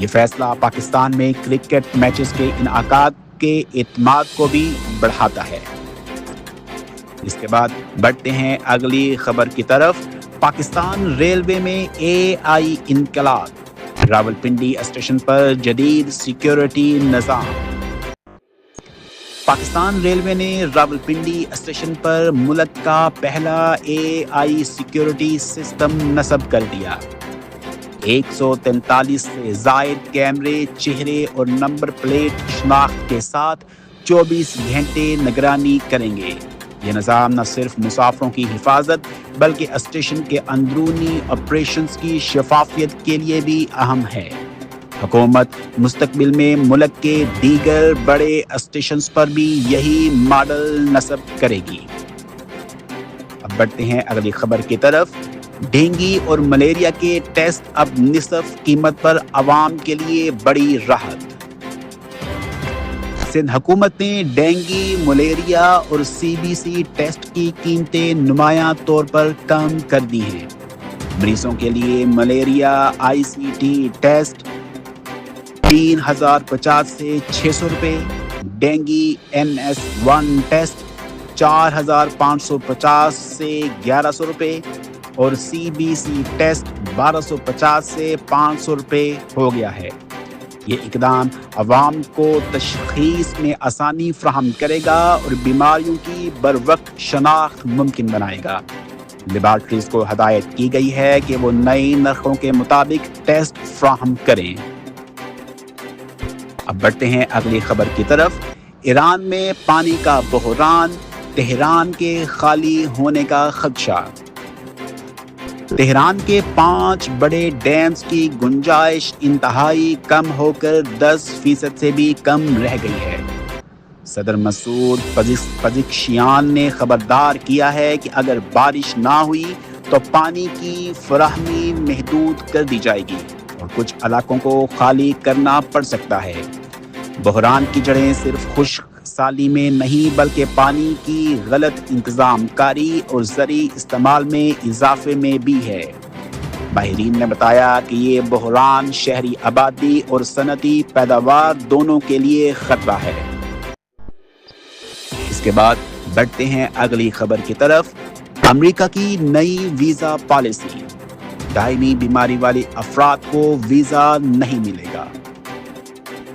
یہ فیصلہ پاکستان میں کرکٹ میچز کے انعقاد کے اعتماد کو بھی بڑھاتا ہے۔ اس کے بعد بڑھتے ہیں اگلی خبر کی طرف۔ پاکستان ریلوے میں AI انقلاب، راولپنڈی اسٹیشن پر جدید سیکیورٹی نظام۔ پاکستان ریلوے نے راولپنڈی اسٹیشن پر ملک کا پہلا AI سیکیورٹی سسٹم نصب کر دیا۔ 143 سے زائد کیمرے چہرے اور نمبر پلیٹ شناخت کے ساتھ 24 گھنٹے نگرانی کریں گے۔ یہ نظام نہ صرف مسافروں کی حفاظت بلکہ اسٹیشن کے اندرونی آپریشنز کی شفافیت کے لیے بھی اہم ہے۔ حکومت مستقبل میں ملک کے دیگر بڑے اسٹیشنز پر بھی یہی ماڈل نصب کرے گی۔ اب بڑھتے ہیں اگلی خبر کی طرف۔ ڈینگی اور ملیریا کے ٹیسٹ اب نصف قیمت پر عوام کے لیے بڑی راحت۔ سندھ حکومت نے ڈینگی، ملیریا اور CBC ٹیسٹ کی قیمتیں نمایاں طور پر کم کر دی ہیں۔ مریضوں کے لیے ملیریا ICT ٹیسٹ 3050 سے 600 روپے، ڈینگی NS1 ٹیسٹ 4550 سے 1100 روپے اور CBC ٹیسٹ 1250 سے 500 روپے ہو گیا ہے۔ یہ اقدام عوام کو تشخیص میں آسانی فراہم کرے گا اور بیماریوں کی بروقت شناخت ممکن بنائے گا۔ لیبارٹریز کو ہدایت کی گئی ہے کہ وہ نئی نرخوں کے مطابق ٹیسٹ فراہم کریں۔ اب بڑھتے ہیں اگلی خبر کی طرف۔ ایران میں پانی کا بحران، تہران کے خالی ہونے کا خدشہ۔ تہران کے 5 بڑے ڈیمز کی گنجائش انتہائی کم ہو کر 10% سے بھی کم رہ گئی ہے۔ صدر مسعود پزشکیان نے خبردار کیا ہے کہ اگر بارش نہ ہوئی تو پانی کی فراہمی محدود کر دی جائے گی اور کچھ علاقوں کو خالی کرنا پڑ سکتا ہے۔ بحران کی جڑیں صرف خشک سالی میں نہیں بلکہ پانی کی غلط انتظام کاری اور زرعی استعمال میں اضافے میں بھی ہے۔ ماہرین نے بتایا کہ یہ بحران شہری آبادی اور صنعتی پیداوار دونوں کے لیے خطرہ ہے۔ اس کے بعد بڑھتے ہیں اگلی خبر کی طرف۔ امریکہ کی نئی ویزا پالیسی، دائمی بیماری والے افراد کو ویزا نہیں ملے گا۔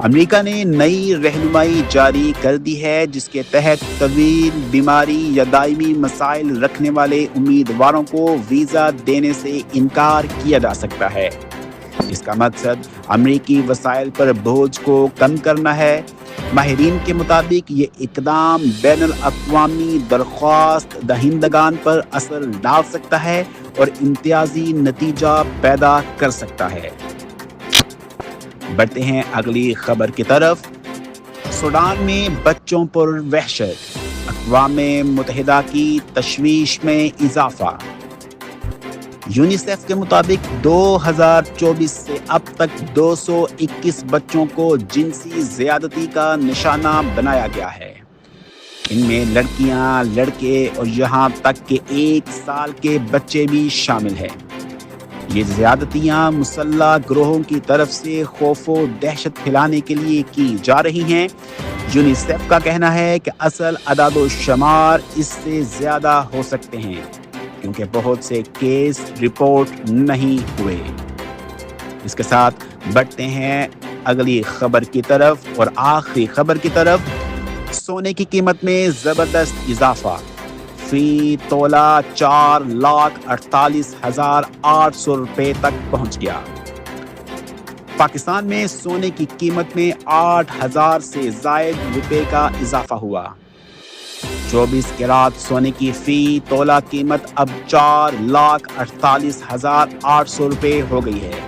امریکہ نے نئی رہنمائی جاری کر دی ہے جس کے تحت طویل بیماری یا دائمی مسائل رکھنے والے امیدواروں کو ویزا دینے سے انکار کیا جا سکتا ہے۔ اس کا مقصد امریکی وسائل پر بوجھ کو کم کرنا ہے۔ ماہرین کے مطابق یہ اقدام بین الاقوامی درخواست دہندگان پر اثر ڈال سکتا ہے اور امتیازی نتیجہ پیدا کر سکتا ہے۔ بڑھتے ہیں اگلی خبر کی طرف۔ سوڈان میں بچوں پر وحشت، اقوام متحدہ کی تشویش میں اضافہ۔ یونیسیف کے مطابق 2024 سے اب تک 221 بچوں کو جنسی زیادتی کا نشانہ بنایا گیا ہے۔ ان میں لڑکیاں، لڑکے اور یہاں تک کہ 1 سال کے بچے بھی شامل ہیں۔ یہ زیادتیاں مسلح گروہوں کی طرف سے خوف و دہشت پھیلانے کے لیے کی جا رہی ہیں۔ یونیسیف کا کہنا ہے کہ اصل اعداد و شمار اس سے زیادہ ہو سکتے ہیں کیونکہ بہت سے کیس رپورٹ نہیں ہوئے۔ اس کے ساتھ بڑھتے ہیں اگلی خبر کی طرف اور آخری خبر کی طرف۔ سونے کی قیمت میں زبردست اضافہ، فی تولہ 4,48,800 روپے تک پہنچ گیا۔ پاکستان میں سونے کی قیمت میں 8,000 سے زائد روپے کا اضافہ ہوا۔ 24 کیرات سونے کی فی تولہ قیمت اب 4,48,800 روپے ہو گئی ہے۔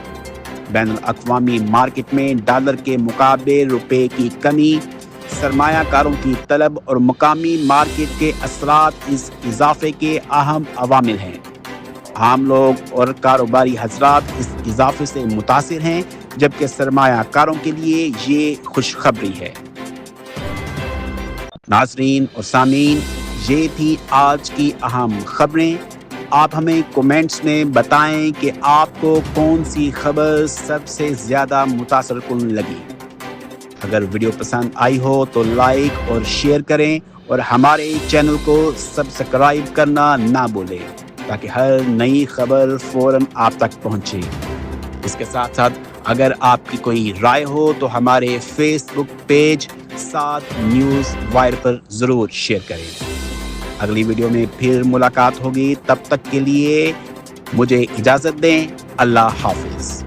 بین الاقوامی مارکیٹ میں ڈالر کے مقابلے روپے کی کمی، سرمایہ کاروں کی طلب اور مقامی مارکیٹ کے اثرات اس اضافے کے اہم عوامل ہیں۔ عام لوگ اور کاروباری حضرات اس اضافے سے متاثر ہیں جبکہ سرمایہ کاروں کے لیے یہ خوشخبری ہے۔ ناظرین اور سامعین، یہ تھی آج کی اہم خبریں۔ آپ ہمیں کومنٹس میں بتائیں کہ آپ کو کون سی خبر سب سے زیادہ متاثر کن لگی۔ اگر ویڈیو پسند آئی ہو تو لائک اور شیئر کریں اور ہمارے چینل کو سبسکرائب کرنا نہ بھولیں تاکہ ہر نئی خبر فوراً آپ تک پہنچے۔ اس کے ساتھ ساتھ اگر آپ کی کوئی رائے ہو تو ہمارے فیس بک پیج 7 نیوز وائر پر ضرور شیئر کریں۔ اگلی ویڈیو میں پھر ملاقات ہوگی، تب تک کے لیے مجھے اجازت دیں۔ اللہ حافظ۔